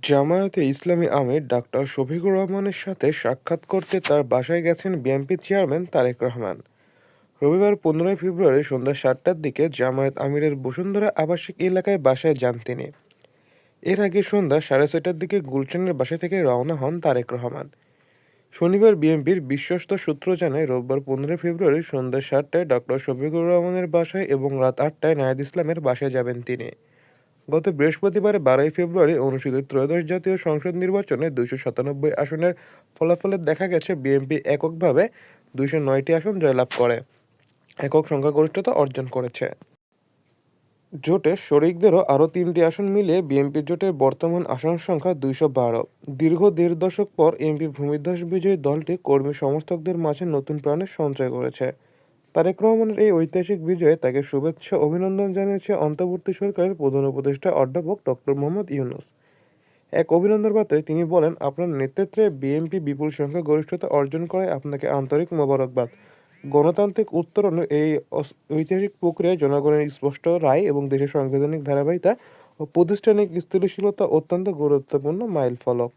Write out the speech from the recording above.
জামায়াতে ইসলামী আমির doctor Shafiqur রহমানের সাথে সাক্ষাৎ করতে তার বাসায় গেছেন বিএনপি চেয়ারম্যান তারেক রহমান। রবিবার 15 ফেব্রুয়ারি সন্ধ্যা 7টার দিকে জামায়াত আমিরের বসুন্ধরা আবাসিক এলাকায় বাসায় যান তিনি। এর আগে সন্ধ্যা 6:30টার দিকে গুলশানের বাসা থেকে রওনা হন তারেক রহমান। শনিবার বিএনপির বিশ্বস্ত সূত্র জানায়, রোববার 15 ফেব্রুয়ারি সন্ধ্যা 7টায় ডক্টর শফিকুর রহমানের বাসায় এবং রাত 8টায় নাহিদ ইসলামের বাসায় যাবেন তিনি। গত বৃহস্পতিবার 12 ফেব্রুয়ারি অনুষ্ঠিত ত্রয়োদশ জাতীয় সংসদ নির্বাচনে 297 আসনের ফলাফলে দেখা গেছে বিএনপি এককভাবে 209টি আসন জয়লাভ করে একক সংখ্যাগরিষ্ঠতা অর্জন করেছে। জোটের শরিকদেরও আরও 3টি আসন মিলিয়ে বিএনপি জোটের বর্তমান আসন সংখ্যা 212। দীর্ঘ দেড় দশক পর এমপি ভূমিধস বিজয়ী দলটি কর্মী সমর্থকদের মাঝে নতুন প্রাণের সঞ্চয় করেছে। তারেক রহমানের এই ঐতিহাসিক বিজয়ে তাকে শুভেচ্ছা অভিনন্দন জানিয়েছে অন্তর্বর্তী সরকারের প্রধান উপদেষ্টা অধ্যাপক ডক্টর মোহাম্মদ ইউনূস। এক অভিনন্দন বার্তায় তিনি বলেন, আপনার নেতৃত্বে বিএনপি বিপুল সংখ্যা গরিষ্ঠতা অর্জন করায় আপনাকে আন্তরিক মোবারকবাদ। গণতান্ত্রিক উত্তরণের এই ঐতিহাসিক প্রক্রিয়ায় জনগণের স্পষ্ট রায় এবং দেশের সাংবিধানিক ধারাবাহিকতা ও প্রাতিষ্ঠানিক স্থিতিশীলতা অত্যন্ত গুরুত্বপূর্ণ মাইলফলক।